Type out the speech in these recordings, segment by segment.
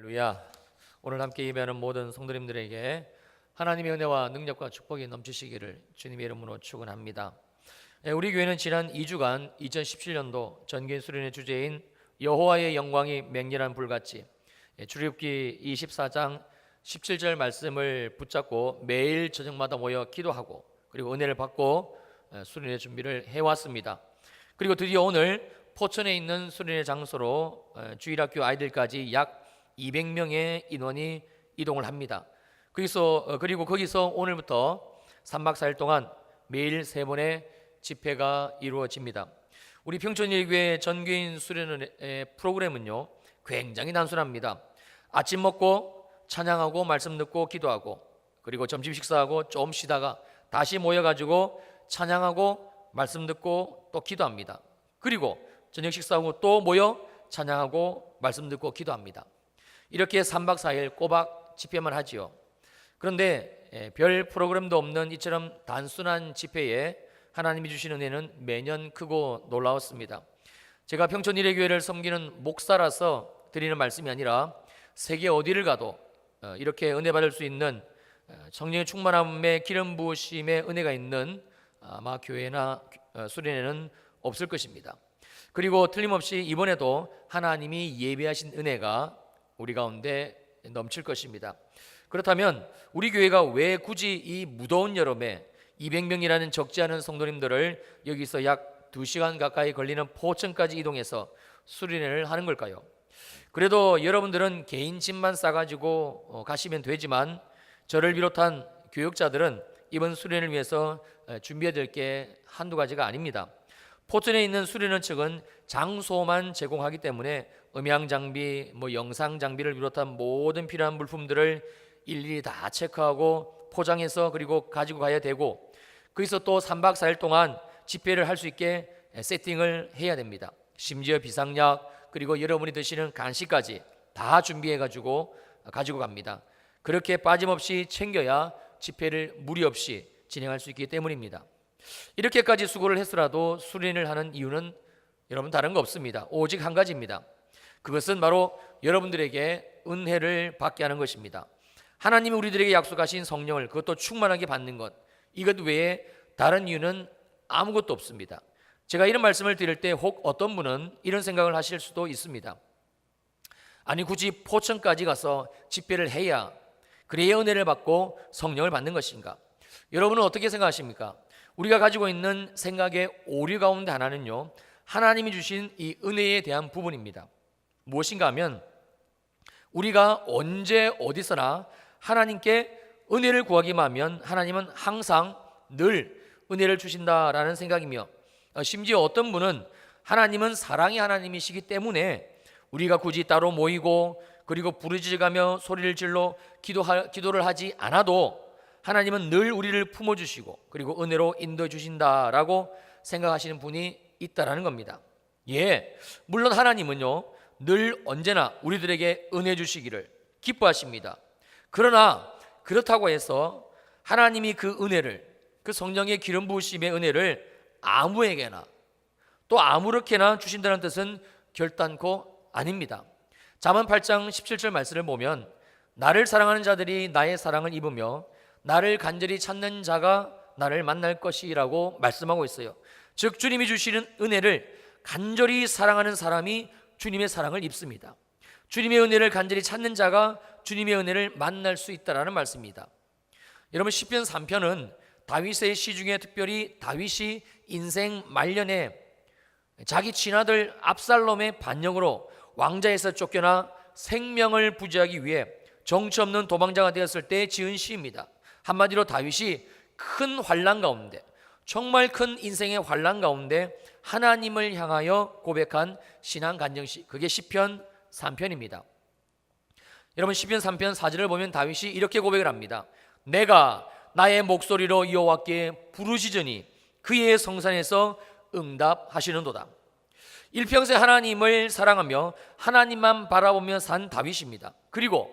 할렐루야. 오늘 함께 예배하는 모든 성도님들에게 하나님의 은혜와 능력과 축복이 넘치시기를 주님의 이름으로 축원합니다. 우리 교회는 지난 2주간 2017년도 전교인 수련회 주제인 여호와의 영광이 맹렬한 불같이 출애굽기 24장 17절 말씀을 붙잡고 매일 저녁마다 모여 기도하고 그리고 은혜를 받고 수련회 준비를 해왔습니다. 그리고 드디어 오늘 포천에 있는 수련회 장소로 주일학교 아이들까지 약 200명의 인원이 이동을 합니다. 그리고 거기서 오늘부터 3박 4일 동안 매일 3번의 집회가 이루어집니다. 우리 평촌일교회 전교인 수련회 프로그램은요 굉장히 단순합니다. 아침 먹고 찬양하고 말씀 듣고 기도하고 그리고 점심 식사하고 좀 쉬다가 다시 모여가지고 찬양하고 말씀 듣고 또 기도합니다. 그리고 저녁 식사하고 또 모여 찬양하고 말씀 듣고 기도합니다. 이렇게 3박 4일 꼬박 집회만 하지요. 그런데 별 프로그램도 없는 이처럼 단순한 집회에 하나님이 주신 은혜는 매년 크고 놀라웠습니다. 제가 평촌일회교회를 섬기는 목사라서 드리는 말씀이 아니라 세계 어디를 가도 이렇게 은혜 받을 수 있는 성령의 충만함의 기름 부으심의 은혜가 있는 아마 교회나 수련회는 없을 것입니다. 그리고 틀림없이 이번에도 하나님이 예비하신 은혜가 우리 가운데 넘칠 것입니다. 그렇다면 우리 교회가 왜 굳이 이 무더운 여름에 200명이라는 적지 않은 성도님들을 여기서 약 2시간 가까이 걸리는 포천까지 이동해서 수련회를 하는 걸까요? 그래도 여러분들은 개인 짐만 싸가지고 가시면 되지만 저를 비롯한 교역자들은 이번 수련회를 위해서 준비해야 될 게 한두 가지가 아닙니다. 포천에 있는 수련회 측은 장소만 제공하기 때문에 음향 장비, 영상 장비를 비롯한 모든 필요한 물품들을 일일이 다 체크하고 포장해서 그리고 가지고 가야 되고 거기서 또 3박 4일 동안 집회를 할 수 있게 세팅을 해야 됩니다. 심지어 비상약 그리고 여러분이 드시는 간식까지 다 준비해 가지고 가지고 갑니다. 그렇게 빠짐없이 챙겨야 집회를 무리 없이 진행할 수 있기 때문입니다. 이렇게까지 수고를 했더라도 수련을 하는 이유는 여러분 다른 거 없습니다. 오직 한 가지입니다. 그것은 바로 여러분들에게 은혜를 받게 하는 것입니다. 하나님이 우리들에게 약속하신 성령을 그것도 충만하게 받는 것, 이것 외에 다른 이유는 아무것도 없습니다. 제가 이런 말씀을 드릴 때 혹 어떤 분은 이런 생각을 하실 수도 있습니다. 아니 굳이 포천까지 가서 집회를 해야 그래야 은혜를 받고 성령을 받는 것인가? 여러분은 어떻게 생각하십니까? 우리가 가지고 있는 생각의 오류 가운데 하나는요 하나님이 주신 이 은혜에 대한 부분입니다. 무엇인가 하면 우리가 언제 어디서나 하나님께 은혜를 구하기만 하면 하나님은 항상 늘 은혜를 주신다라는 생각이며 심지어 어떤 분은 하나님은 사랑의 하나님이시기 때문에 우리가 굳이 따로 모이고 그리고 부르짖으며 소리를 질러 기도를 하지 않아도 하나님은 늘 우리를 품어주시고 그리고 은혜로 인도해 주신다라고 생각하시는 분이 있다라는 겁니다. 물론 하나님은요 늘 언제나 우리들에게 은혜 주시기를 기뻐하십니다. 그러나 그렇다고 해서 하나님이 그 은혜를 그 성령의 기름 부으심의 은혜를 아무에게나 또 아무렇게나 주신다는 뜻은 결단코 아닙니다. 잠언 8장 17절 말씀을 보면 나를 사랑하는 자들이 나의 사랑을 입으며 나를 간절히 찾는 자가 나를 만날 것이라고 말씀하고 있어요. 즉 주님이 주시는 은혜를 간절히 사랑하는 사람이 주님의 사랑을 입습니다. 주님의 은혜를 간절히 찾는 자가 주님의 은혜를 만날 수 있다라는 말씀입니다. 여러분 시편 3편은 다윗의 시 중에 특별히 다윗이 인생 말년에 자기 친아들 압살롬의 반역으로 왕자에서 쫓겨나 생명을 부지하기 위해 정처 없는 도망자가 되었을 때 지은 시입니다. 한마디로 다윗이 큰 환난 가운데 정말 큰 인생의 환난 가운데 하나님을 향하여 고백한 신앙 간증시, 그게 시편 3편입니다. 여러분 시편 3편 4절을 보면 다윗이 이렇게 고백을 합니다. 내가 나의 목소리로 여호와께 부르짖으니 그의 성산에서 응답하시는도다. 일평생 하나님을 사랑하며 하나님만 바라보며 산 다윗입니다. 그리고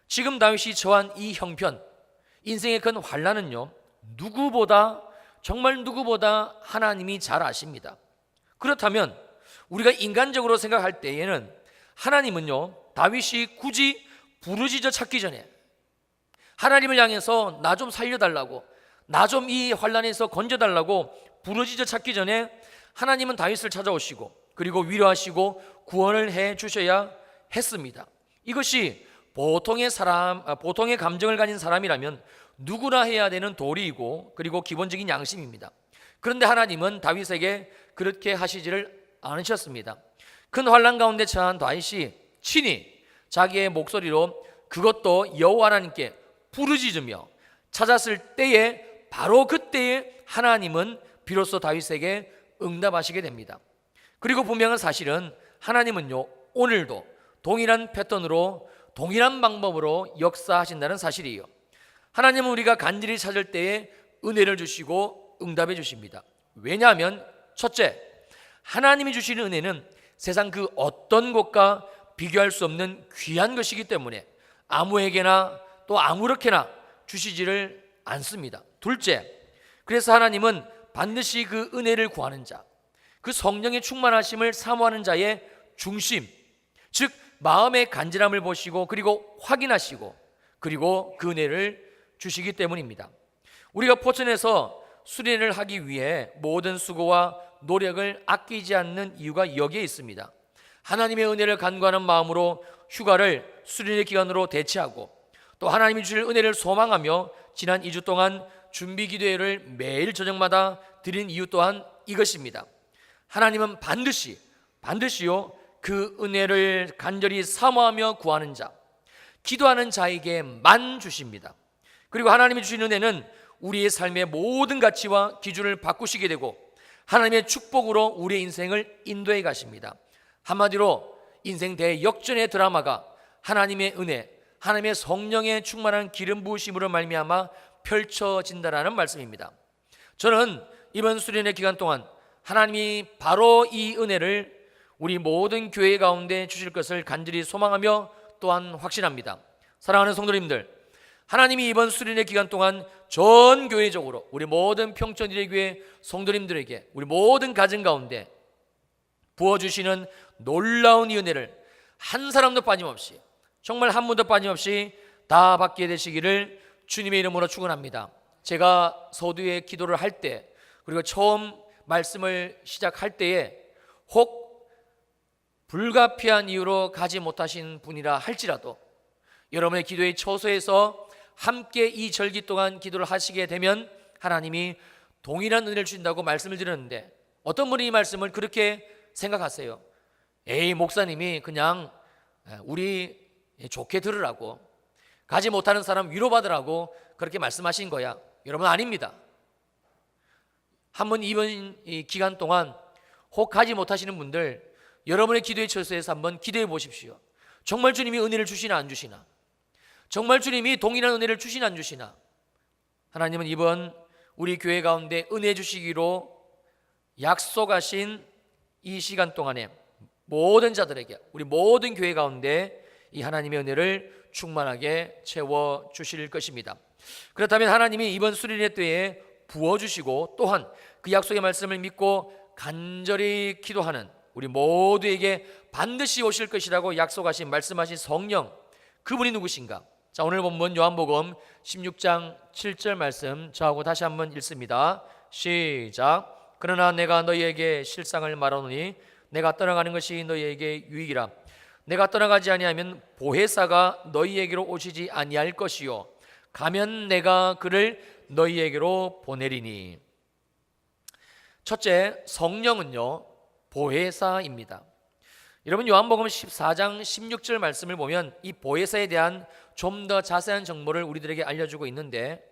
지금 다윗이 처한 이 형편, 인생의 큰 환난은요 정말 누구보다 하나님이 잘 아십니다. 그렇다면 우리가 인간적으로 생각할 때에는 하나님은요 다윗이 굳이 부르짖어 찾기 전에, 하나님을 향해서 나 좀 살려달라고, 나 좀 이 환난에서 건져달라고 부르짖어 찾기 전에 하나님은 다윗을 찾아오시고 그리고 위로하시고 구원을 해 주셔야 했습니다. 이것이 보통의 감정을 가진 사람이라면 누구나 해야 되는 도리이고 그리고 기본적인 양심입니다. 그런데 하나님은 다윗에게 그렇게 하시지를 않으셨습니다. 큰 환난 가운데 처한 다윗이 친히 자기의 목소리로 그것도 여호와 하나님께 부르짖으며 찾았을 때에, 바로 그때에 하나님은 비로소 다윗에게 응답하시게 됩니다. 그리고 분명한 사실은 하나님은요, 오늘도 동일한 패턴으로 동일한 방법으로 역사하신다는 사실이에요. 하나님은 우리가 간절히 찾을 때에 은혜를 주시고 응답해 주십니다. 왜냐하면 첫째, 하나님이 주시는 은혜는 세상 그 어떤 것과 비교할 수 없는 귀한 것이기 때문에 아무에게나 또 아무렇게나 주시지를 않습니다. 둘째, 그래서 하나님은 반드시 그 은혜를 구하는 자, 그 성령의 충만하심을 사모하는 자의 중심, 즉 마음의 간절함을 보시고 그리고 확인하시고 그리고 그 은혜를 주시기 때문입니다. 우리가 포천에서 수련을 하기 위해 모든 수고와 노력을 아끼지 않는 이유가 여기에 있습니다. 하나님의 은혜를 간구하는 마음으로 휴가를 수련의 기간으로 대체하고 또 하나님이 주실 은혜를 소망하며 지난 2주 동안 준비 기도회를 매일 저녁마다 드린 이유 또한 이것입니다. 하나님은 반드시요 그 은혜를 간절히 사모하며 구하는 자, 기도하는 자에게만 주십니다. 그리고 하나님이 주신 은혜는 우리의 삶의 모든 가치와 기준을 바꾸시게 되고 하나님의 축복으로 우리의 인생을 인도해 가십니다. 한마디로 인생 대역전의 드라마가 하나님의 은혜, 하나님의 성령의 충만한 기름 부으심으로 말미암아 펼쳐진다라는 말씀입니다. 저는 이번 수련의 기간 동안 하나님이 바로 이 은혜를 우리 모든 교회 가운데 주실 것을 간절히 소망하며 또한 확신합니다. 사랑하는 성도님들, 하나님이 이번 수련의 기간 동안 전 교회적으로 우리 모든 평천일의교회 성도님들에게 우리 모든 가정 가운데 부어주시는 놀라운 이 은혜를 한 사람도 빠짐없이, 정말 한 분도 빠짐없이 다 받게 되시기를 주님의 이름으로 축원합니다. 제가 서두에 기도를 할 때, 그리고 처음 말씀을 시작할 때에 혹 불가피한 이유로 가지 못하신 분이라 할지라도 여러분의 기도의 처소에서 함께 이 절기 동안 기도를 하시게 되면 하나님이 동일한 은혜를 주신다고 말씀을 드렸는데, 어떤 분이 이 말씀을 그렇게 생각하세요. 에이, 목사님이 그냥 우리 좋게 들으라고, 가지 못하는 사람 위로받으라고 그렇게 말씀하신 거야. 여러분, 아닙니다. 한번 이번 이 기간 동안 혹 가지 못하시는 분들, 여러분의 기도의 처소에서 한번 기도해 보십시오. 정말 주님이 은혜를 주시나 안 주시나, 정말 주님이 동일한 은혜를 주시나 안 주시나. 하나님은 이번 우리 교회 가운데 은혜 주시기로 약속하신 이 시간 동안에 모든 자들에게, 우리 모든 교회 가운데 이 하나님의 은혜를 충만하게 채워 주실 것입니다. 그렇다면 하나님이 이번 수련회 때에 부어주시고 또한 그 약속의 말씀을 믿고 간절히 기도하는 우리 모두에게 반드시 오실 것이라고 약속하신, 말씀하신 성령, 그분이 누구신가? 자, 오늘 본문 요한복음 16장 7절 말씀 저하고 다시 한번 읽습니다. 시작. 그러나 내가 너희에게 실상을 말하노니 내가 떠나가는 것이 너희에게 유익이라. 내가 떠나가지 아니하면 보혜사가 너희에게로 오시지 아니할 것이요 가면 내가 그를 너희에게로 보내리니. 첫째, 성령은요 보혜사입니다. 여러분, 요한복음 14장 16절 말씀을 보면 이 보혜사에 대한 좀 더 자세한 정보를 우리들에게 알려주고 있는데,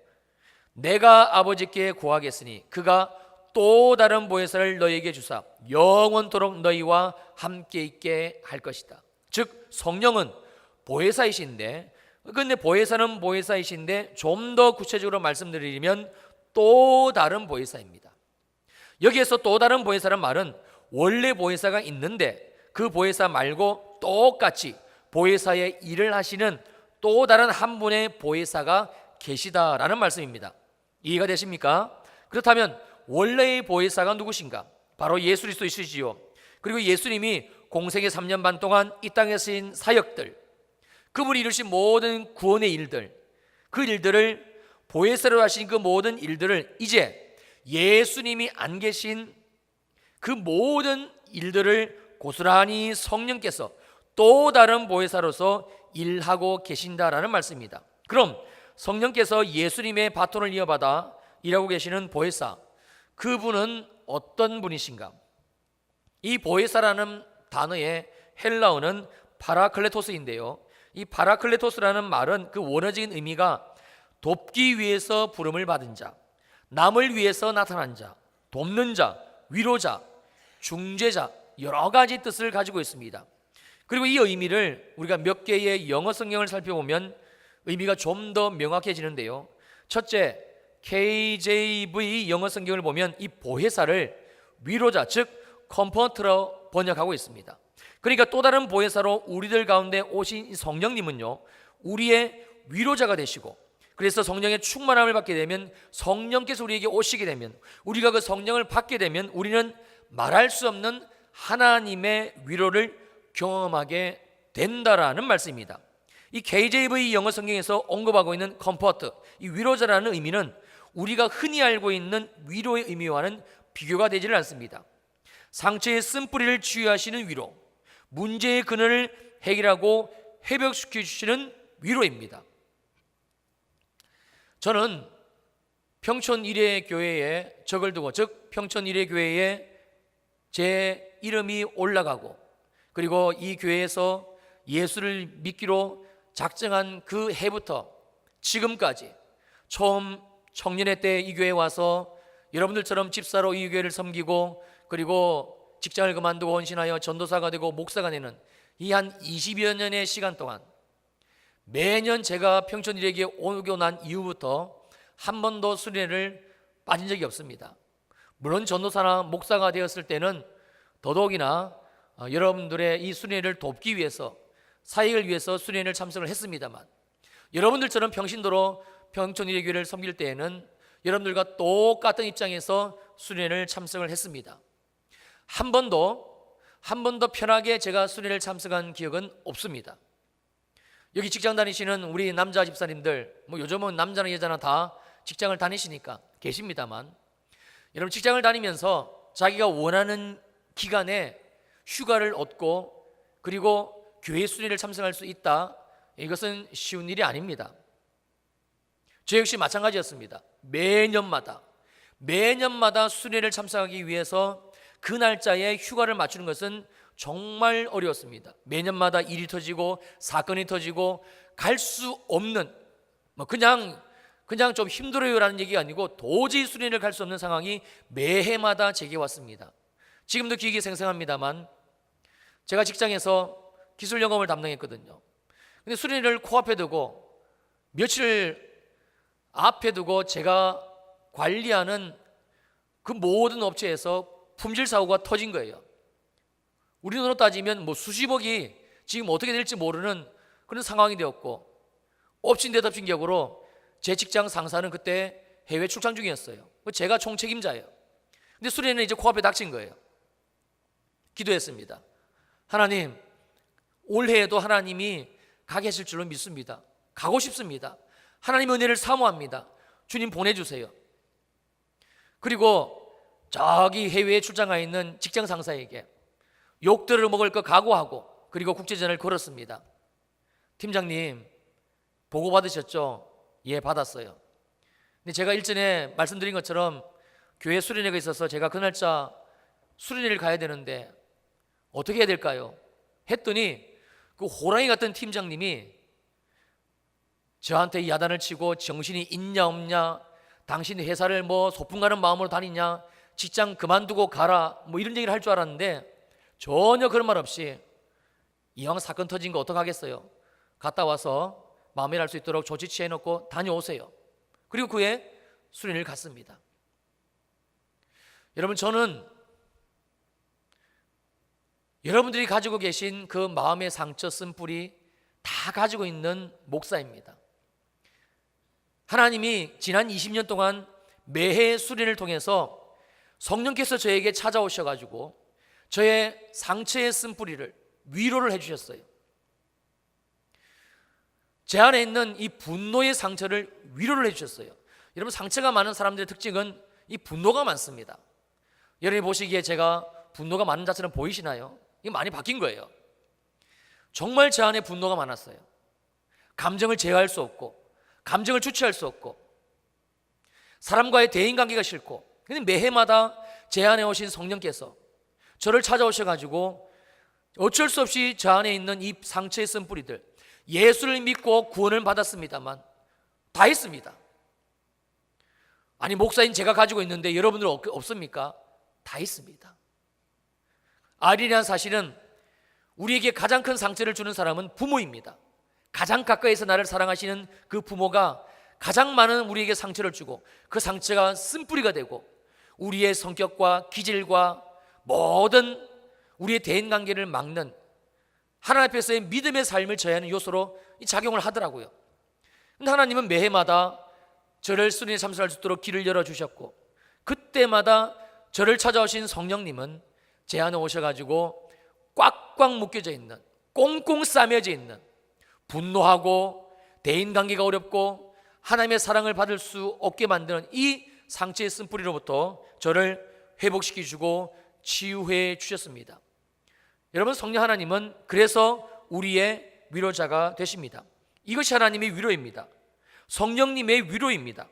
내가 아버지께 구하겠으니 그가 또 다른 보혜사를 너희에게 주사 영원토록 너희와 함께 있게 할 것이다. 즉 성령은 보혜사이신데, 근데 보혜사는 보혜사이신데 좀 더 구체적으로 말씀드리면 또 다른 보혜사입니다. 여기에서 또 다른 보혜사란 말은 원래 보혜사가 있는데 그 보혜사 말고 똑같이 보혜사의 일을 하시는 또 다른 한 분의 보혜사가 계시다라는 말씀입니다. 이해가 되십니까? 그렇다면 원래의 보혜사가 누구신가? 바로 예수 그리스도이시지요. 그리고 예수님이 공생의 3년 반 동안 이 땅에 쓰인 사역들, 그분이 이루신 모든 구원의 일들, 그 일들을 보혜사로 하신 그 모든 일들을 이제 예수님이 안 계신 그 모든 일들을 고스란히 성령께서 또 다른 보혜사로서 일하고 계신다라는 말씀입니다. 그럼 성령께서 예수님의 바톤을 이어받아 일하고 계시는 보혜사, 그분은 어떤 분이신가? 이 보혜사라는 단어의 헬라어는 파라클레토스인데요, 이 파라클레토스라는 말은 그 원어적인 의미가 돕기 위해서 부름을 받은 자, 남을 위해서 나타난 자, 돕는 자, 위로자, 중재자, 여러 가지 뜻을 가지고 있습니다. 그리고 이 의미를 우리가 몇 개의 영어 성경을 살펴보면 의미가 좀 더 명확해지는데요, 첫째, KJV 영어 성경을 보면 이 보혜사를 위로자, 즉 컴포터로 번역하고 있습니다. 그러니까 또 다른 보혜사로 우리들 가운데 오신 성령님은요, 우리의 위로자가 되시고, 그래서 성령의 충만함을 받게 되면, 성령께서 우리에게 오시게 되면, 우리가 그 성령을 받게 되면 우리는 말할 수 없는 하나님의 위로를 경험하게 된다라는 말씀입니다. 이 KJV 영어 성경에서 언급하고 있는 컴포트, 이 위로자라는 의미는 우리가 흔히 알고 있는 위로의 의미와는 비교가 되지를 않습니다. 상처의 쓴뿌리를 치유하시는 위로, 문제의 근원을 해결하고 회복시켜 주시는 위로입니다. 저는 평촌 일회교회에 적을 두고, 즉 평촌 일회교회에 제 이름이 올라가고, 그리고 이 교회에서 예수를 믿기로 작정한 그 해부터 지금까지, 처음 청년회 때 이 교회에 와서 여러분들처럼 집사로 이 교회를 섬기고, 그리고 직장을 그만두고 헌신하여 전도사가 되고 목사가 되는 이 한 20여 년의 시간 동안 매년 제가 평촌일에게 오고 난 이후부터 한 번도 수련회를 빠진 적이 없습니다. 물론 전도사나 목사가 되었을 때는 더더욱이나 여러분들의 이 수련회를 돕기 위해서, 사역을 위해서 수련회를 참석을 했습니다만, 여러분들처럼 평신도로 평촌일의 교회를 섬길 때에는 여러분들과 똑같은 입장에서 수련회를 참석을 했습니다. 한 번도 편하게 제가 수련회를 참석한 기억은 없습니다. 여기 직장 다니시는 우리 남자 집사님들, 요즘은 남자나 여자나 다 직장을 다니시니까 계십니다만, 여러분 직장을 다니면서 자기가 원하는 기간에 휴가를 얻고 그리고 교회 수련회를 참석할 수 있다, 이것은 쉬운 일이 아닙니다. 저 역시 마찬가지였습니다. 매년마다 수련회를 참석하기 위해서 그 날짜에 휴가를 맞추는 것은 정말 어려웠습니다. 매년마다 일이 터지고 사건이 터지고 갈 수 없는, 그냥 좀 힘들어요라는 얘기가 아니고 도저히 수련회를 갈 수 없는 상황이 매해마다 제게 왔습니다. 지금도 기억이 생생합니다만, 제가 직장에서 기술 영업을 담당했거든요. 근데 수련회를 코앞에 두고, 며칠 앞에 두고 제가 관리하는 그 모든 업체에서 품질 사고가 터진 거예요. 우리 돈으로 따지면 수십억이 지금 어떻게 될지 모르는 그런 상황이 되었고, 엎친데덮친 격으로 제 직장 상사는 그때 해외 출장 중이었어요. 제가 총책임자예요. 근데 수련회는 이제 코앞에 닥친 거예요. 기도했습니다. 하나님, 올해에도 하나님이 가게 하실 줄로 믿습니다. 가고 싶습니다. 하나님 은혜를 사모합니다. 주님 보내주세요. 그리고 저기 해외에 출장가 있는 직장 상사에게 욕들을 먹을 거 각오하고, 그리고 국제전화를 걸었습니다. 팀장님, 보고 받으셨죠? 예, 받았어요. 근데 제가 일전에 말씀드린 것처럼 교회 수련회가 있어서 제가 그 날짜 수련회를 가야 되는데 어떻게 해야 될까요? 했더니 그 호랑이 같은 팀장님이 저한테 야단을 치고, 정신이 있냐 없냐, 당신 회사를 소풍 가는 마음으로 다니냐, 직장 그만두고 가라, 이런 얘기를 할 줄 알았는데 전혀 그런 말 없이, 이왕 사건 터진 거 어떡하겠어요? 갔다 와서 마무리할 수 있도록 조치 취해놓고 다녀오세요. 그리고 그 후에 수련회를 갔습니다. 여러분, 저는 여러분들이 가지고 계신 그 마음의 상처 쓴뿌리 다 가지고 있는 목사입니다. 하나님이 지난 20년 동안 매해 수련을 통해서 성령께서 저에게 찾아오셔가지고 저의 상처의 쓴뿌리를 위로를 해주셨어요. 제 안에 있는 이 분노의 상처를 위로를 해주셨어요. 여러분, 상처가 많은 사람들의 특징은 이 분노가 많습니다. 여러분이 보시기에 제가 분노가 많은 자처럼 보이시나요? 이게 많이 바뀐 거예요. 정말 제 안에 분노가 많았어요. 감정을 제어할 수 없고, 감정을 주체할 수 없고, 사람과의 대인관계가 싫고, 근데 매해마다 제 안에 오신 성령께서 저를 찾아오셔가지고 어쩔 수 없이 저 안에 있는 이 상처의 쓴뿌리들, 예수를 믿고 구원을 받았습니다만 다 했습니다. 아니, 목사인 제가 가지고 있는데 여러분들 없습니까? 다 있습니다. 아들이라는 사실은 우리에게 가장 큰 상처를 주는 사람은 부모입니다. 가장 가까이서 나를 사랑하시는 그 부모가 가장 많은 우리에게 상처를 주고, 그 상처가 쓴뿌리가 되고 우리의 성격과 기질과 모든 우리의 대인관계를 막는, 하나님 앞에서의 믿음의 삶을 저해하는 요소로 작용을 하더라고요. 근데 하나님은 매해마다 저를 순위에 참석할 수 있도록 길을 열어주셨고, 그때마다 저를 찾아오신 성령님은 제 안에 오셔가지고 꽉꽉 묶여져 있는, 꽁꽁 싸매져 있는, 분노하고 대인관계가 어렵고 하나님의 사랑을 받을 수 없게 만드는 이 상처의 쓴뿌리로부터 저를 회복시켜주고 치유해 주셨습니다. 여러분, 성령 하나님은 그래서 우리의 위로자가 되십니다. 이것이 하나님의 위로입니다. 성령님의 위로입니다.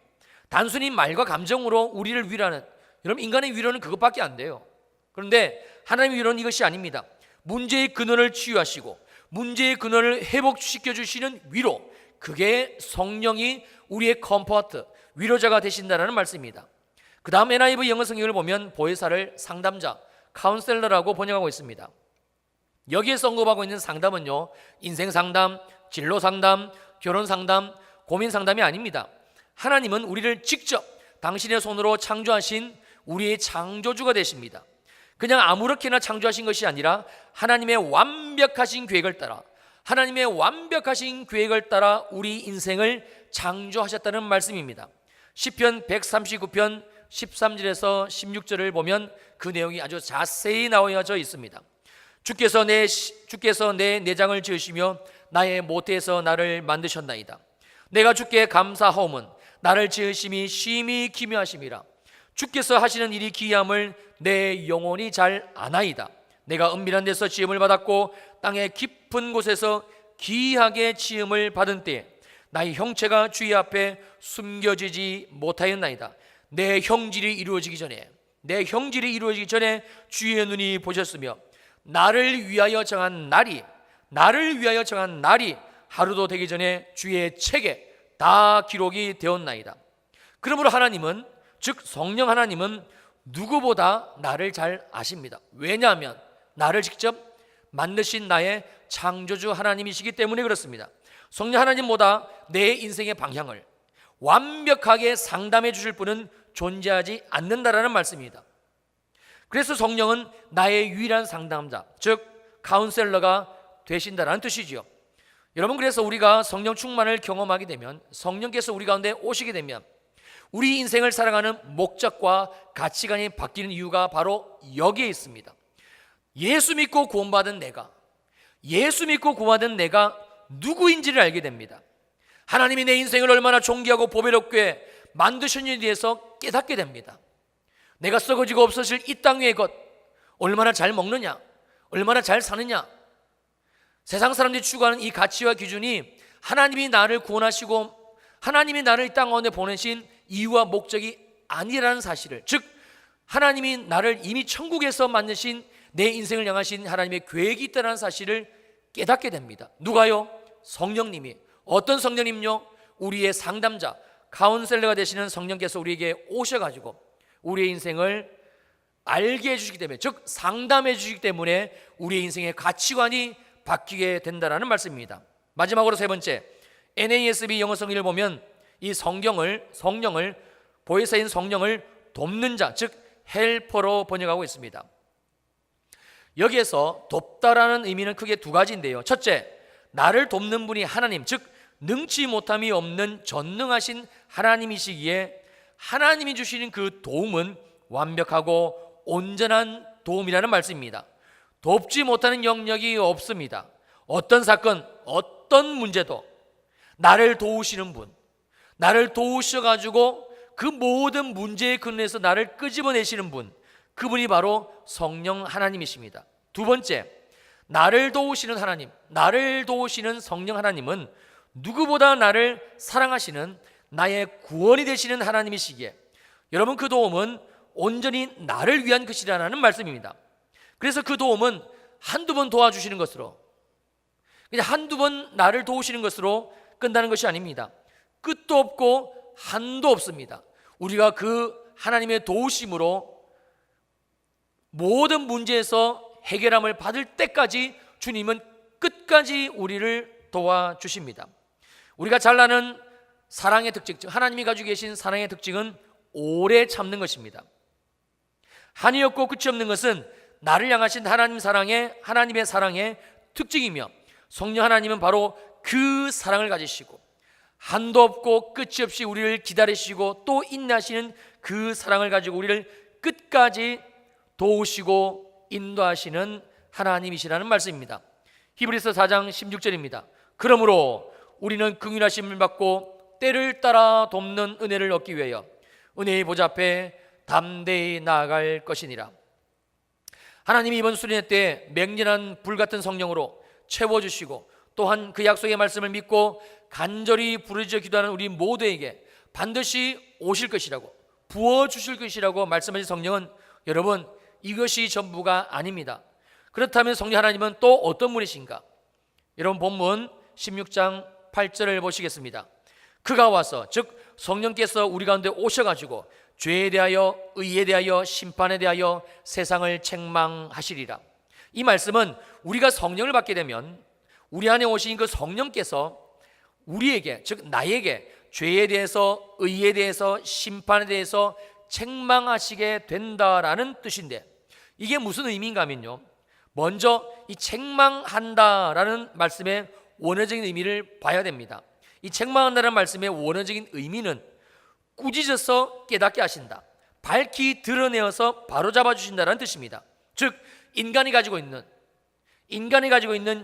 단순히 말과 감정으로 우리를 위로하는, 여러분, 인간의 위로는 그것밖에 안 돼요. 그런데 하나님의 위로는 이것이 아닙니다. 문제의 근원을 치유하시고 문제의 근원을 회복시켜 주시는 위로, 그게 성령이 우리의 컴포트, 위로자가 되신다는 말씀입니다. 그 다음 NIV 영어 성경을 보면 보혜사를 상담자, 카운셀러라고 번역하고 있습니다. 여기에서 언급하고 있는 상담은요, 인생 상담, 진로 상담, 결혼 상담, 고민 상담이 아닙니다. 하나님은 우리를 직접 당신의 손으로 창조하신 우리의 창조주가 되십니다. 그냥 아무렇게나 창조하신 것이 아니라 하나님의 완벽하신 계획을 따라, 하나님의 완벽하신 계획을 따라 우리 인생을 창조하셨다는 말씀입니다. 시편 139편 13절에서 16절을 보면 그 내용이 아주 자세히 나와져 있습니다. 주께서 내 내장을 지으시며 나의 모태에서 나를 만드셨나이다. 내가 주께 감사하오면 나를 지으심이 심히 기묘하심이라. 주께서 하시는 일이 기이함을 내 영혼이 잘 아나이다. 내가 은밀한 데서 지음을 받았고 땅의 깊은 곳에서 기이하게 지음을 받은 때에 나의 형체가 주의 앞에 숨겨지지 못하였나이다. 내 형질이 이루어지기 전에 주의 눈이 보셨으며 나를 위하여 정한 날이 하루도 되기 전에 주의 책에 다 기록이 되었나이다. 그러므로 하나님은, 즉 성령 하나님은 누구보다 나를 잘 아십니다. 왜냐하면 나를 직접 만드신 나의 창조주 하나님이시기 때문에 그렇습니다. 성령 하나님보다 내 인생의 방향을 완벽하게 상담해 주실 분은 존재하지 않는다라는 말씀입니다. 그래서 성령은 나의 유일한 상담자, 즉 카운셀러가 되신다라는 뜻이지요. 여러분, 그래서 우리가 성령 충만을 경험하게 되면, 성령께서 우리 가운데 오시게 되면 우리 인생을 살아가는 목적과 가치관이 바뀌는 이유가 바로 여기에 있습니다. 예수 믿고 구원받은 내가 누구인지를 알게 됩니다. 하나님이 내 인생을 얼마나 존귀하고 보배롭게 만드셨는지에 대해서 깨닫게 됩니다. 내가 썩어지고 없어질 이 땅 위의 것, 얼마나 잘 먹느냐, 얼마나 잘 사느냐, 세상 사람들이 추구하는 이 가치와 기준이 하나님이 나를 구원하시고 하나님이 나를 이 땅 가운데 보내신 이유와 목적이 아니라는 사실을, 즉 하나님이 나를 이미 천국에서 만드신 내 인생을 향하신 하나님의 계획이 있다는 사실을 깨닫게 됩니다. 누가요? 성령님이. 어떤 성령님요? 우리의 상담자, 카운셀러가 되시는 성령께서 우리에게 오셔가지고 우리의 인생을 알게 해주시기 때문에, 즉 상담해 주시기 때문에 우리의 인생의 가치관이 바뀌게 된다는 말씀입니다. 마지막으로 세 번째, NASB 영어 성경을 보면 이 성령을 보혜사인 성령을 돕는 자, 즉 헬퍼로 번역하고 있습니다. 여기에서 돕다라는 의미는 크게 두 가지인데요. 첫째, 나를 돕는 분이 하나님, 즉 능치 못함이 없는 전능하신 하나님이시기에 하나님이 주시는 그 도움은 완벽하고 온전한 도움이라는 말씀입니다. 돕지 못하는 영역이 없습니다. 어떤 사건, 어떤 문제도 나를 도우시는 분, 나를 도우셔가지고 그 모든 문제의 근원에서 나를 끄집어내시는 분, 그분이 바로 성령 하나님이십니다. 두 번째, 나를 도우시는 하나님, 나를 도우시는 성령 하나님은 누구보다 나를 사랑하시는 나의 구원이 되시는 하나님이시기에 여러분, 그 도움은 온전히 나를 위한 것이라는 말씀입니다. 그래서 그 도움은 한두 번 도와주시는 것으로, 그냥 한두 번 나를 도우시는 것으로 끝나는 것이 아닙니다. 끝도 없고 한도 없습니다. 우리가 그 하나님의 도우심으로 모든 문제에서 해결함을 받을 때까지 주님은 끝까지 우리를 도와주십니다. 우리가 잘 아는 사랑의 특징, 하나님이 가지고 계신 사랑의 특징은 오래 참는 것입니다. 한이 없고 끝이 없는 것은 나를 향하신 하나님의 사랑의 특징이며, 성령 하나님은 바로 그 사랑을 가지시고 한도 없고 끝이 없이 우리를 기다리시고 또 인내하시는 그 사랑을 가지고 우리를 끝까지 도우시고 인도하시는 하나님이시라는 말씀입니다. 히브리서 4장 16절입니다. 그러므로 우리는 긍휼하심을 받고 때를 따라 돕는 은혜를 얻기 위하여 은혜의 보좌 앞에 담대히 나아갈 것이니라. 하나님이 이번 수련회 때 맹렬한 불같은 성령으로 채워주시고 또한 그 약속의 말씀을 믿고 간절히 부르짖어 기도하는 우리 모두에게 반드시 오실 것이라고, 부어주실 것이라고 말씀하신 성령은, 여러분, 이것이 전부가 아닙니다. 그렇다면 성령 하나님은 또 어떤 분이신가? 여러분, 본문 16장 8절을 보시겠습니다. 그가 와서, 즉 성령께서 우리 가운데 오셔가지고 죄에 대하여, 의에 대하여, 심판에 대하여 세상을 책망하시리라. 이 말씀은 우리가 성령을 받게 되면 우리 안에 오신 그 성령께서 우리에게, 즉 나에게 죄에 대해서, 의에 대해서, 심판에 대해서 책망하시게 된다라는 뜻인데, 이게 무슨 의미인가 하면요, 먼저 이 책망한다라는 말씀의 원어적인 의미를 봐야 됩니다. 이 책망한다는 말씀의 원어적인 의미는 꾸짖어서 깨닫게 하신다, 밝히 드러내어서 바로잡아 주신다는 뜻입니다. 즉 인간이 가지고 있는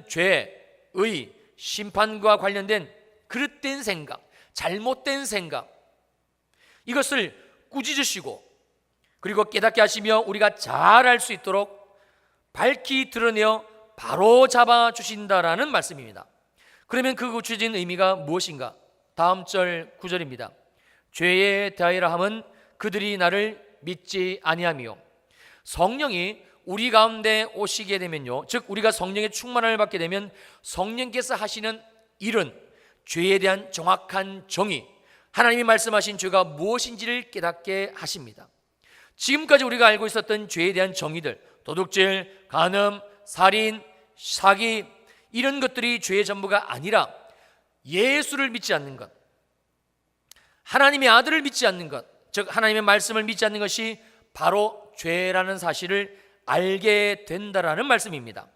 죄, 의, 심판과 관련된 그릇된 생각, 잘못된 생각, 이것을 꾸짖으시고 그리고 깨닫게 하시며 우리가 잘 알 수 있도록 밝히 드러내어 바로 잡아 주신다라는 말씀입니다. 그러면 그 구체적인 의미가 무엇인가? 다음 절 9절입니다. 죄에 대하여라 함은 그들이 나를 믿지 아니하며. 성령이 우리 가운데 오시게 되면요, 즉 우리가 성령의 충만함을 받게 되면 성령께서 하시는 일은 죄에 대한 정확한 정의, 하나님이 말씀하신 죄가 무엇인지를 깨닫게 하십니다. 지금까지 우리가 알고 있었던 죄에 대한 정의들, 도둑질, 간음, 살인, 사기, 이런 것들이 죄의 전부가 아니라 예수를 믿지 않는 것, 하나님의 아들을 믿지 않는 것, 즉 하나님의 말씀을 믿지 않는 것이 바로 죄라는 사실을 알게 된다라는 말씀입니다.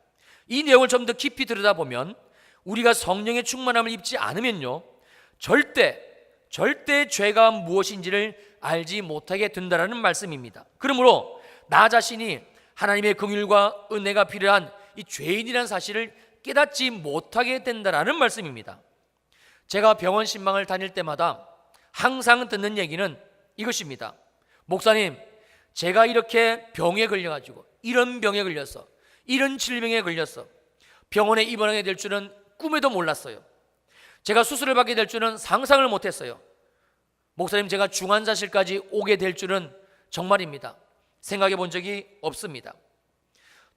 이 내용을 좀 더 깊이 들여다보면 우리가 성령의 충만함을 입지 않으면요, 절대 죄가 무엇인지를 알지 못하게 된다라는 말씀입니다. 그러므로 나 자신이 하나님의 긍휼과 은혜가 필요한 이 죄인이라는 사실을 깨닫지 못하게 된다라는 말씀입니다. 제가 병원 신방을 다닐 때마다 항상 듣는 얘기는 이것입니다. 목사님, 제가 이렇게 병에 걸려가지고, 이런 병에 걸려서, 이런 질병에 걸려서 병원에 입원하게 될 줄은 꿈에도 몰랐어요. 제가 수술을 받게 될 줄은 상상을 못했어요. 목사님, 제가 중환자실까지 오게 될 줄은 정말입니다, 생각해 본 적이 없습니다.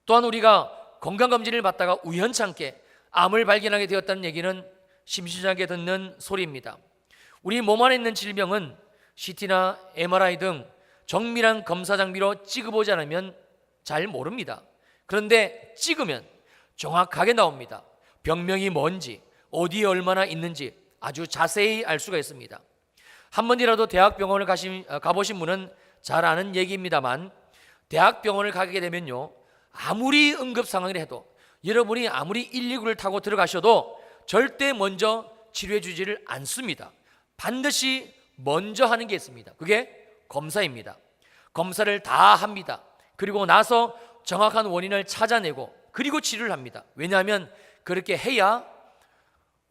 또한 우리가 건강검진을 받다가 우연찮게 암을 발견하게 되었다는 얘기는 심심하게 듣는 소리입니다. 우리 몸 안에 있는 질병은 CT나 MRI 등 정밀한 검사 장비로 찍어보지 않으면 잘 모릅니다. 그런데 찍으면 정확하게 나옵니다. 병명이 뭔지, 어디에 얼마나 있는지 아주 자세히 알 수가 있습니다. 한 번이라도 대학병원을 가보신 분은 잘 아는 얘기입니다만, 대학병원을 가게 되면요, 아무리 응급상황을 해도, 여러분이 아무리 119를 타고 들어가셔도 절대 먼저 치료해 주지를 않습니다. 반드시 먼저 하는 게 있습니다. 그게 검사입니다. 검사를 다 합니다. 그리고 나서 정확한 원인을 찾아내고 그리고 치료를 합니다. 왜냐하면 그렇게 해야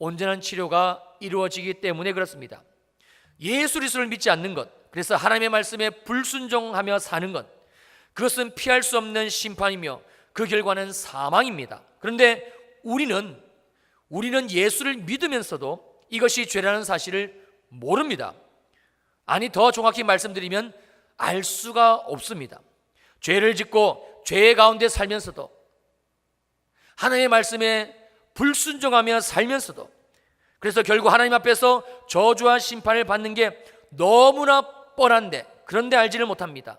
온전한 치료가 이루어지기 때문에 그렇습니다. 예수 그리스도를 믿지 않는 것, 그래서 하나님의 말씀에 불순종하며 사는 것, 그것은 피할 수 없는 심판이며 그 결과는 사망입니다. 그런데 우리는 예수를 믿으면서도 이것이 죄라는 사실을 모릅니다. 아니, 더 정확히 말씀드리면 알 수가 없습니다. 죄를 짓고 죄 가운데 살면서도, 하나님의 말씀에 불순종하며 살면서도, 그래서 결국 하나님 앞에서 저주와 심판을 받는 게 너무나 뻔한데, 그런데 알지를 못합니다.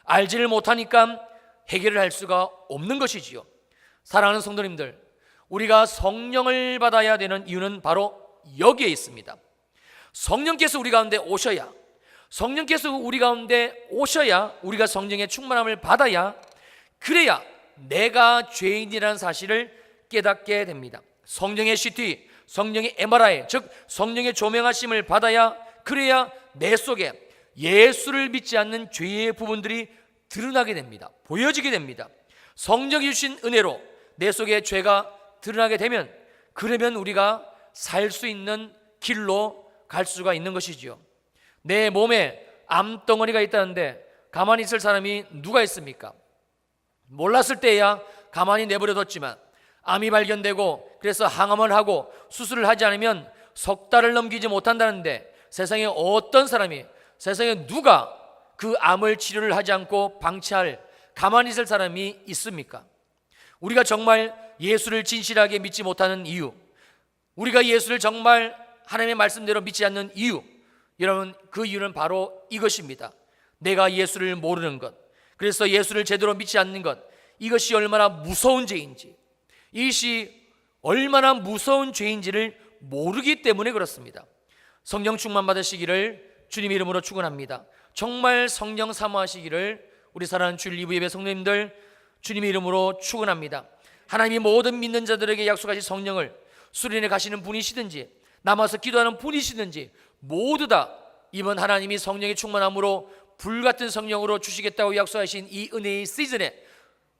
알지를 못하니까 해결을 할 수가 없는 것이지요. 사랑하는 성도님들, 우리가 성령을 받아야 되는 이유는 바로 여기에 있습니다. 성령께서 우리 가운데 오셔야, 우리가 성령의 충만함을 받아야, 그래야 내가 죄인이라는 사실을 깨닫게 됩니다. 성령의 CT, 성령의 MRI, 즉 성령의 조명하심을 받아야, 그래야 내 속에 예수를 믿지 않는 죄의 부분들이 드러나게 됩니다. 보여지게 됩니다. 성령이 주신 은혜로 내 속에 죄가 드러나게 되면, 그러면 우리가 살 수 있는 길로 갈 수가 있는 것이지요. 내 몸에 암덩어리가 있다는데 가만히 있을 사람이 누가 있습니까? 몰랐을 때야 가만히 내버려뒀지만 암이 발견되고 그래서 항암을 하고 수술을 하지 않으면 석 달을 넘기지 못한다는데, 세상에 어떤 사람이, 세상에 누가 그 암을 치료를 하지 않고 방치할, 가만히 있을 사람이 있습니까? 우리가 정말 예수를 진실하게 믿지 못하는 이유, 우리가 예수를 정말 하나님의 말씀대로 믿지 않는 이유, 여러분, 그 이유는 바로 이것입니다. 내가 예수를 모르는 것, 그래서 예수를 제대로 믿지 않는 것, 이것이 얼마나 무서운 죄인지, 이것이 얼마나 무서운 죄인지를 모르기 때문에 그렇습니다. 성령 충만 받으시기를 주님 이름으로 축원합니다. 정말 성령 사모하시기를 우리 사랑하는 주일 2부 예배 성도님들 주님의 이름으로 축원합니다. 하나님이 모든 믿는 자들에게 약속하신 성령을 수련회 가시는 분이시든지 남아서 기도하는 분이시든지 모두 다 이번 하나님이 성령의 충만함으로 불같은 성령으로 주시겠다고 약속하신 이 은혜의 시즌에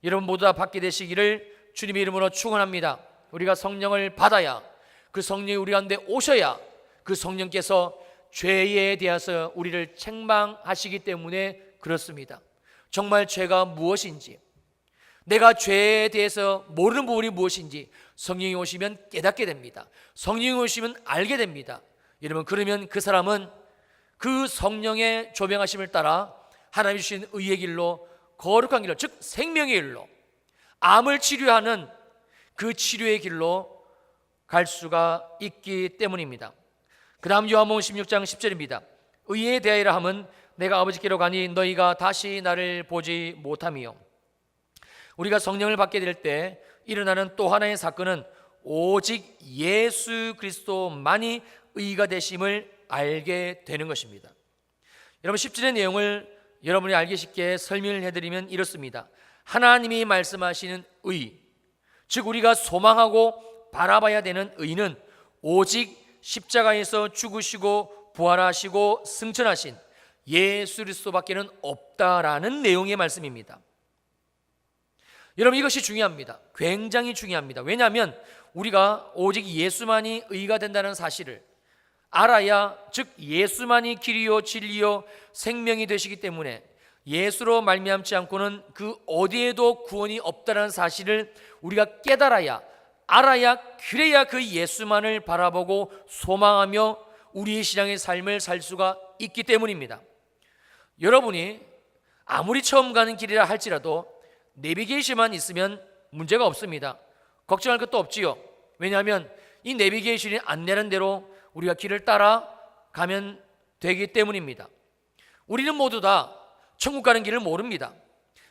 여러분 모두 다 받게 되시기를 주님의 이름으로 축원합니다. 우리가 성령을 받아야, 그 성령이 우리 가운데 오셔야 그 성령께서 죄에 대해서 우리를 책망하시기 때문에 그렇습니다. 정말 죄가 무엇인지, 내가 죄에 대해서 모르는 부분이 무엇인지 성령이 오시면 깨닫게 됩니다. 성령이 오시면 알게 됩니다. 여러분, 그러면 그 사람은 그 성령의 조명하심을 따라 하나님이 주신 의의 길로, 거룩한 길로, 즉 생명의 길로, 암을 치료하는 그 치료의 길로 갈 수가 있기 때문입니다. 그 다음 요한복음 16장 10절입니다. 의에 대하여라 함은 내가 아버지께로 가니 너희가 다시 나를 보지 못함이요. 우리가 성령을 받게 될 때 일어나는 또 하나의 사건은 오직 예수 그리스도만이 의가 되심을 알게 되는 것입니다. 여러분, 10절의 내용을 여러분이 알기 쉽게 설명을 해드리면 이렇습니다. 하나님이 말씀하시는 의, 즉 우리가 소망하고 바라봐야 되는 의는 오직 십자가에서 죽으시고 부활하시고 승천하신 예수 그리스도밖에는 없다라는 내용의 말씀입니다. 여러분, 이것이 중요합니다. 굉장히 중요합니다. 왜냐하면 우리가 오직 예수만이 의가 된다는 사실을 알아야, 즉 예수만이 길이요 진리요 생명이 되시기 때문에 예수로 말미암지 않고는 그 어디에도 구원이 없다는 사실을 우리가 깨달아야, 알아야, 그래야 그 예수만을 바라보고 소망하며 우리의 신앙의 삶을 살 수가 있기 때문입니다. 여러분이 아무리 처음 가는 길이라 할지라도 내비게이션만 있으면 문제가 없습니다. 걱정할 것도 없지요. 왜냐하면 이 내비게이션이 안내하는 대로 우리가 길을 따라 가면 되기 때문입니다. 우리는 모두 다 천국 가는 길을 모릅니다.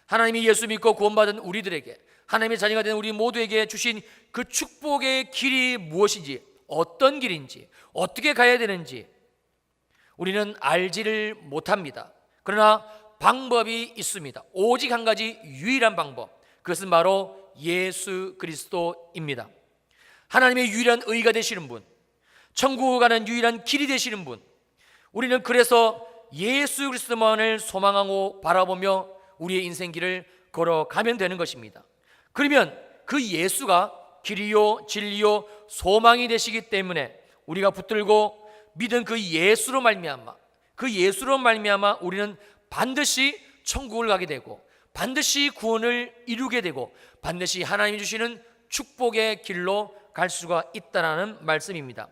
하나님이 예수 믿고 구원받은 우리들에게, 하나님의 자녀가 된 우리 모두에게 주신 그 축복의 길이 무엇인지, 어떤 길인지, 어떻게 가야 되는지 우리는 알지를 못합니다. 그러나 방법이 있습니다. 오직 한 가지 유일한 방법, 그것은 바로 예수 그리스도입니다. 하나님의 유일한 의가 되시는 분, 천국을 가는 유일한 길이 되시는 분, 우리는 그래서 예수 그리스도만을 소망하고 바라보며 우리의 인생길을 걸어가면 되는 것입니다. 그러면 그 예수가 길이요 진리요 소망이 되시기 때문에 우리가 붙들고 믿은 그 예수로 말미암아 우리는 반드시 천국을 가게 되고 반드시 구원을 이루게 되고 반드시 하나님이 주시는 축복의 길로 갈 수가 있다는 말씀입니다.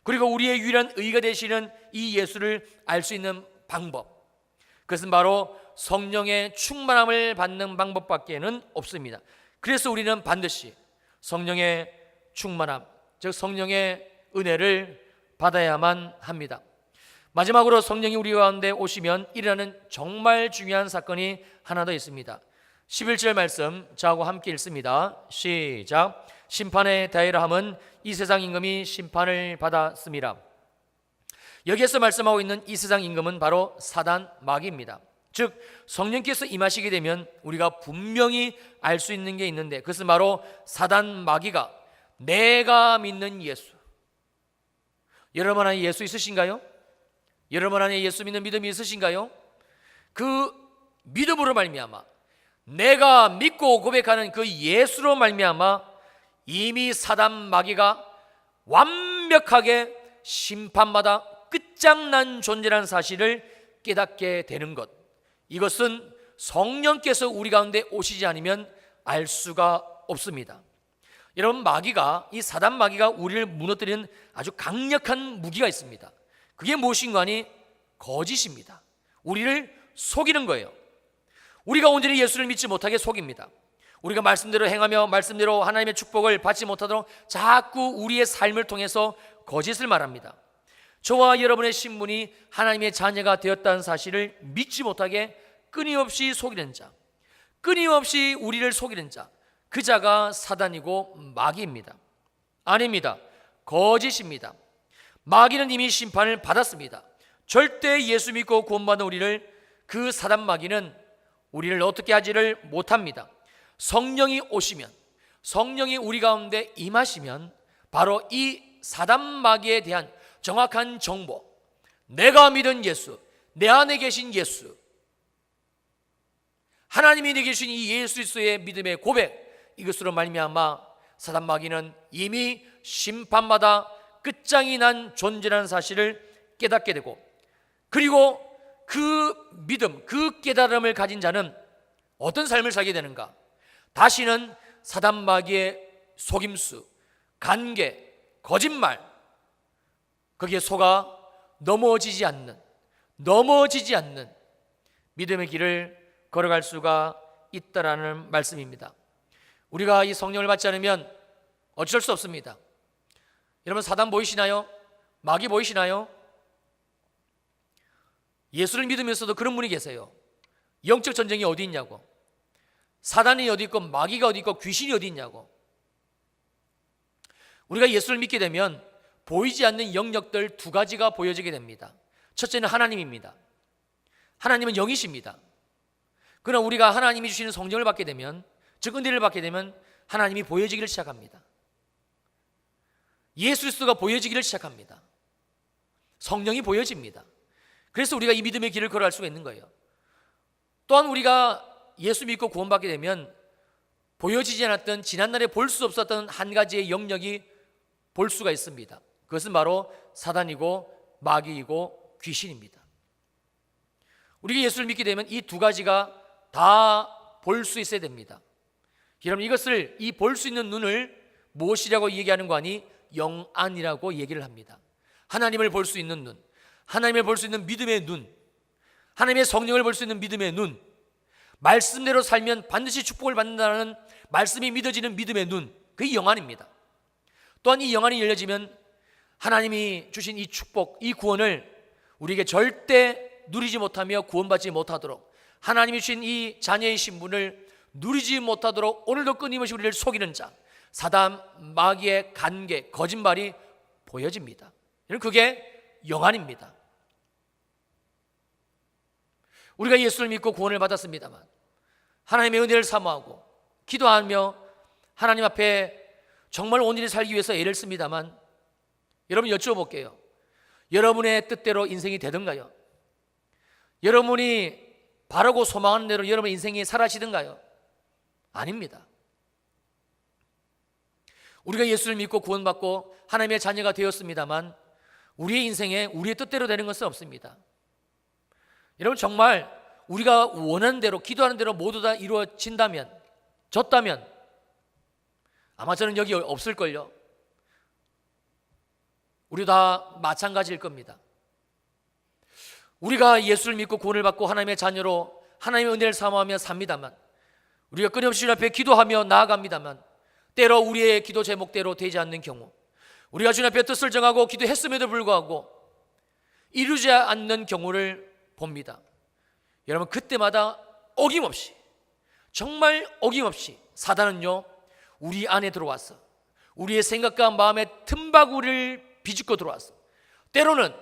그리고 우리의 유일한 의가 되시는 이 예수를 알 수 있는 방법, 그것은 바로 성령의 충만함을 받는 방법밖에는 없습니다. 그래서 우리는 반드시 성령의 충만함, 즉 성령의 은혜를 받아야만 합니다. 마지막으로 성령이 우리 가운데 오시면 일어나는 정말 중요한 사건이 하나 더 있습니다. 11절 말씀 저하고 함께 읽습니다. 시작. 심판에 대하여라 함은 이 세상 임금이 심판을 받았습니다. 여기에서 말씀하고 있는 이 세상 임금은 바로 사단 마귀입니다. 즉 성령께서 임하시게 되면 우리가 분명히 알 수 있는 게 있는데, 그것은 바로 사단 마귀가 내가 믿는 예수, 여러분 안에 예수 있으신가요? 여러분 안에 예수 믿는 믿음이 있으신가요? 그 믿음으로 말미암아 내가 믿고 고백하는 그 예수로 말미암아 이미 사단 마귀가 완벽하게 심판마다 끝장난 존재라는 사실을 깨닫게 되는 것, 이것은 성령께서 우리 가운데 오시지 않으면 알 수가 없습니다. 여러분, 이 사단 마귀가 우리를 무너뜨리는 아주 강력한 무기가 있습니다. 그게 무엇인가 하니 거짓입니다. 우리를 속이는 거예요. 우리가 온전히 예수를 믿지 못하게 속입니다. 우리가 말씀대로 행하며 말씀대로 하나님의 축복을 받지 못하도록 자꾸 우리의 삶을 통해서 거짓을 말합니다. 저와 여러분의 신분이 하나님의 자녀가 되었다는 사실을 믿지 못하게 끊임없이 속이는 자, 끊임없이 우리를 속이는 자, 그 자가 사단이고 마귀입니다. 아닙니다. 거짓입니다. 마귀는 이미 심판을 받았습니다. 절대 예수 믿고 구원받은 우리를 그 사단 마귀는 우리를 어떻게 하지를 못합니다. 성령이 오시면, 성령이 우리 가운데 임하시면 바로 이 사단 마귀에 대한 정확한 정보, 내가 믿은 예수, 내 안에 계신 예수, 하나님이 내게 주신 이 예수 그리스도의 믿음의 고백, 이것으로 말미암아 사단 마귀는 이미 심판마다 끝장이 난 존재라는 사실을 깨닫게 되고, 그리고 그 믿음, 그 깨달음을 가진 자는 어떤 삶을 살게 되는가? 다시는 사단 마귀의 속임수, 간계, 거짓말, 거기에 속아 넘어지지 않는 믿음의 길을 걸어갈 수가 있다라는 말씀입니다. 우리가 이 성령을 받지 않으면 어쩔 수 없습니다. 여러분, 사단 보이시나요? 마귀 보이시나요? 예수를 믿으면서도 그런 분이 계세요. 영적 전쟁이 어디 있냐고, 사단이 어디 있고 마귀가 어디 있고 귀신이 어디 있냐고. 우리가 예수를 믿게 되면 보이지 않는 영역들 두 가지가 보여지게 됩니다. 첫째는 하나님입니다. 하나님은 영이십니다. 그러나 우리가 하나님이 주시는 성령을 받게 되면, 즉 은혜를 받게 되면 하나님이 보여지기를 시작합니다. 예수 그리스도가 보여지기를 시작합니다. 성령이 보여집니다. 그래서 우리가 이 믿음의 길을 걸어갈 수가 있는 거예요. 또한 우리가 예수 믿고 구원받게 되면 보여지지 않았던, 지난날에 볼 수 없었던 한 가지의 영역이 볼 수가 있습니다. 그것은 바로 사단이고 마귀이고 귀신입니다. 우리가 예수를 믿게 되면 이 두 가지가 다 볼 수 있어야 됩니다. 여러분, 이것을, 이 볼 수 있는 눈을 무엇이라고 얘기하는 거 아니? 영안이라고 얘기를 합니다. 하나님을 볼 수 있는 눈, 하나님을 볼 수 있는 믿음의 눈, 하나님의 성령을 볼 수 있는 믿음의 눈, 말씀대로 살면 반드시 축복을 받는다는 말씀이 믿어지는 믿음의 눈, 그게 영안입니다. 또한 이 영안이 열려지면 하나님이 주신 이 축복, 이 구원을 우리에게 절대 누리지 못하며 구원받지 못하도록, 하나님이 주신 이 자녀의 신분을 누리지 못하도록 오늘도 끊임없이 우리를 속이는 자, 사단 마귀의 간계, 거짓말이 보여집니다. 그게 영안입니다. 우리가 예수를 믿고 구원을 받았습니다만 하나님의 은혜를 사모하고 기도하며 하나님 앞에 정말 온전히 살기 위해서 애를 씁니다만, 여러분 여쭤볼게요. 여러분의 뜻대로 인생이 되던가요? 여러분이 바라고 소망하는 대로 여러분의 인생이 사라지던가요? 아닙니다. 우리가 예수를 믿고 구원받고 하나님의 자녀가 되었습니다만 우리의 인생에 우리의 뜻대로 되는 것은 없습니다. 여러분, 정말 우리가 원하는 대로, 기도하는 대로 모두 다 이루어진다면, 졌다면 아마 저는 여기 없을걸요. 우리 다 마찬가지일 겁니다. 우리가 예수를 믿고 구원을 받고 하나님의 자녀로 하나님의 은혜를 사모하며 삽니다만, 우리가 끊임없이 주님 앞에 기도하며 나아갑니다만 때로 우리의 기도 제목대로 되지 않는 경우, 우리가 주님 앞에 뜻을 정하고 기도했음에도 불구하고 이루지 않는 경우를 봅니다. 여러분, 그때마다 어김없이, 정말 어김없이 사단은요 우리 안에 들어와서 우리의 생각과 마음의 틈바구리를 비집고 들어와서 때로는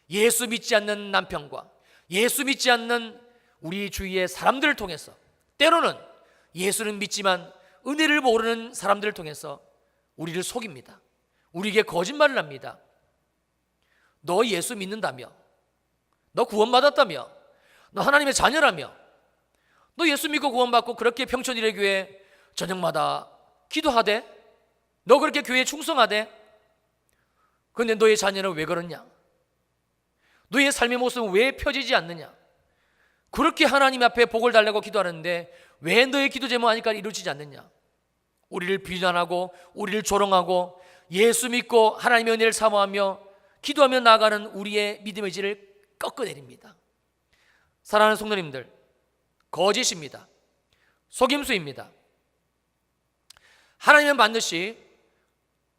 예수 믿지 않는 남편과 예수 믿지 않는 우리 주위의 사람들을 통해서, 때로는 예수는 믿지만 은혜를 모르는 사람들을 통해서 우리를 속입니다. 우리에게 거짓말을 합니다. 너 예수 믿는다며, 너 구원받았다며, 너 하나님의 자녀라며, 너 예수 믿고 구원받고 그렇게 평촌일의 교회 저녁마다 기도하대, 너 그렇게 교회에 충성하대, 그런데 너의 자녀는 왜 그러냐, 너의 삶의 모습은 왜 펴지지 않느냐, 그렇게 하나님 앞에 복을 달라고 기도하는데 왜 너의 기도 제목 하니까 이루어지지 않느냐, 우리를 비난하고 우리를 조롱하고 예수 믿고 하나님의 은혜를 사모하며 기도하며 나아가는 우리의 믿음의 질을 꺾어내립니다. 사랑하는 성도님들, 거짓입니다. 속임수입니다. 하나님은 반드시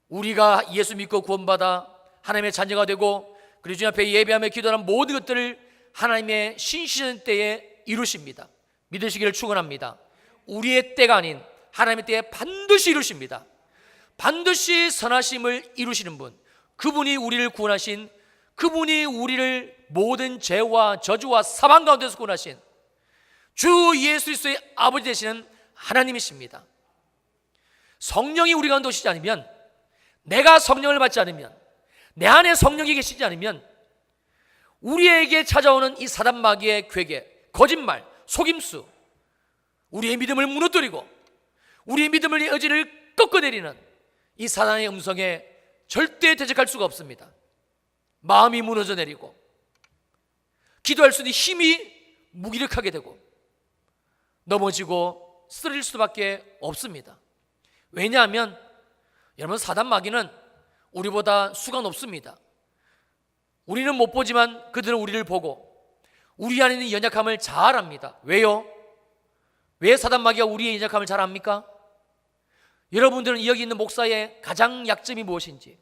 우리가 예수 믿고 구원받아 하나님의 자녀가 되고 그리고 주님 앞에 예배하며 기도하는 모든 것들을 하나님의 신시한 때에 이루십니다. 믿으시기를 축원합니다. 우리의 때가 아닌 하나님의 때에 반드시 이루십니다. 반드시 선하심을 이루시는 분, 그분이 우리를 구원하신, 그분이 우리를 모든 죄와 저주와 사망 가운데서 구원하신 주 예수 그리스도의 아버지 되시는 하나님이십니다. 성령이 우리 가운데 오시지 않으면, 내가 성령을 받지 않으면, 내 안에 성령이 계시지 않으면 우리에게 찾아오는 이 사단 마귀의 괴계, 거짓말, 속임수, 우리의 믿음을 무너뜨리고 우리의 믿음의 여지를 꺾어내리는 이 사단의 음성에 절대 대적할 수가 없습니다. 마음이 무너져 내리고 기도할 수 있는 힘이 무기력하게 되고 넘어지고 쓰러질 수밖에 없습니다. 왜냐하면 여러분, 사단 마귀는 우리보다 수가 높습니다. 우리는 못 보지만 그들은 우리를 보고 우리 안에 있는 연약함을 잘 압니다. 왜요? 왜 사단 마귀가 우리의 연약함을 잘 압니까? 여러분들은 여기 있는 목사의 가장 약점이 무엇인지,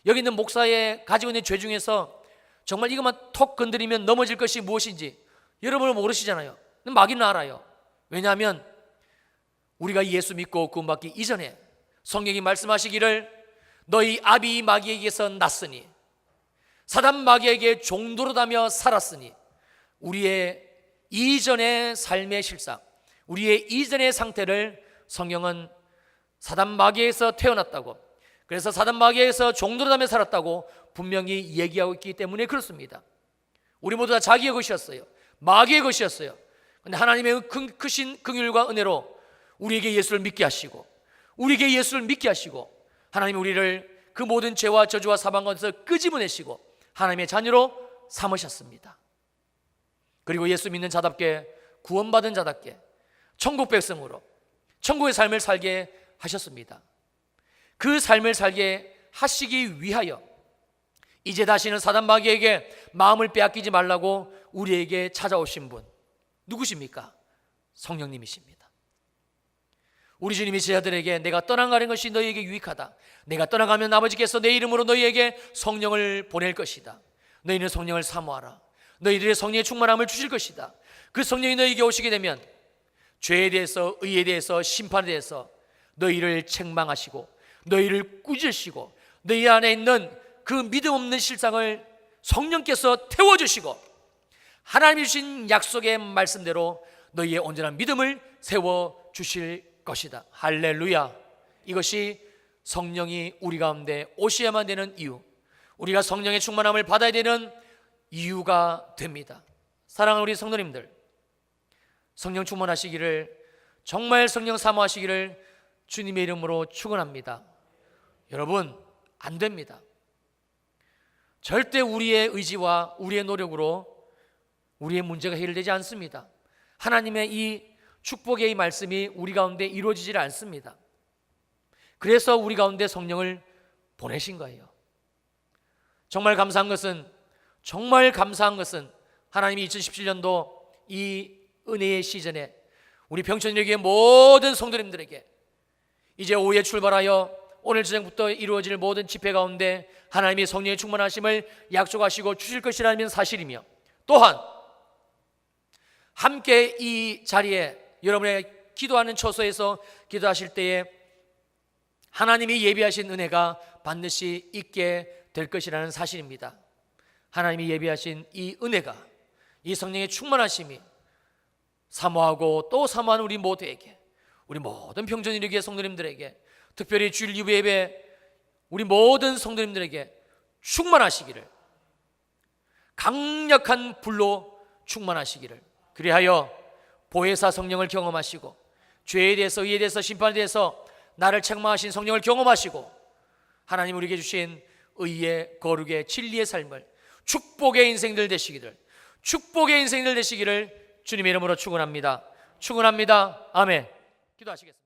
여기 있는 목사의 가지고 있는 죄 중에서 정말 이것만 톡 건드리면 넘어질 것이 무엇인지 여러분은 모르시잖아요. 마귀는 알아요. 왜냐하면 우리가 예수 믿고 구원받기 이전에 성경이 말씀하시기를 너희 아비 마귀에게서 났으니 사단 마귀에게 종노릇하며 살았으니, 우리의 이전의 삶의 실상, 우리의 이전의 상태를 성경은 사단 마귀에서 태어났다고, 그래서 사단 마귀에서 종노릇하며 살았다고 분명히 얘기하고 있기 때문에 그렇습니다. 우리 모두 다 자기의 것이었어요. 마귀의 것이었어요. 그런데 하나님의 크신 긍휼과 은혜로 우리에게 예수를 믿게 하시고, 우리에게 예수를 믿게 하시고, 하나님이 우리를 그 모든 죄와 저주와 사망 가운데서 끄집어내시고 하나님의 자녀로 삼으셨습니다. 그리고 예수 믿는 자답게, 구원받은 자답게 천국 백성으로 천국의 삶을 살게 하셨습니다. 그 삶을 살게 하시기 위하여 이제 다시는 사단 마귀에게 마음을 빼앗기지 말라고 우리에게 찾아오신 분, 누구십니까? 성령님이십니다. 우리 주님이 제자들에게 내가 떠나가는 것이 너희에게 유익하다, 내가 떠나가면 아버지께서 내 이름으로 너희에게 성령을 보낼 것이다, 너희는 성령을 사모하라, 너희들의 성령의 충만함을 주실 것이다. 그 성령이 너희에게 오시게 되면 죄에 대해서, 의에 대해서, 심판에 대해서 너희를 책망하시고 너희를 꾸짖으시고 너희 안에 있는 그 믿음 없는 실상을 성령께서 태워주시고 하나님이 주신 약속의 말씀대로 너희의 온전한 믿음을 세워주실 것이다. 할렐루야. 이것이 성령이 우리 가운데 오셔야만 되는 이유, 우리가 성령의 충만함을 받아야 되는 이유가 됩니다. 사랑하는 우리 성도님들, 성령 충만하시기를 정말 성령 사모하시기를 주님의 이름으로 축원합니다. 여러분, 안 됩니다. 절대 우리의 의지와 우리의 노력으로 우리의 문제가 해결되지 않습니다. 하나님의 이 축복의 이 말씀이 우리 가운데 이루어지질 않습니다. 그래서 우리 가운데 성령을 보내신 거예요. 정말 감사한 것은 하나님이 2017년도 이 은혜의 시즌에 우리 평촌일교회 모든 성도님들에게 이제 오후에 출발하여 오늘 저녁부터 이루어질 모든 집회 가운데 하나님의 성령의 충만하심을 약속하시고 주실 것이라는 사실이며, 또한 함께 이 자리에 여러분의 기도하는 처소에서 기도하실 때에 하나님이 예비하신 은혜가 반드시 있게 될 것이라는 사실입니다. 하나님이 예비하신 이 은혜가, 이 성령의 충만하심이 사모하고 또 사모하는 우리 모두에게, 우리 모든 평전일교회 성도님들에게, 특별히 주일 예배 우리 모든 성도님들에게 충만하시기를, 강력한 불로 충만하시기를, 그리하여 보혜사 성령을 경험하시고 죄에 대해서, 의에 대해서, 심판에 대해서 나를 책망하신 성령을 경험하시고 하나님 우리에게 주신 의의, 거룩의, 진리의 삶을, 축복의 인생들 되시기를 주님의 이름으로 축원합니다. 아멘. 기도하시겠습니다.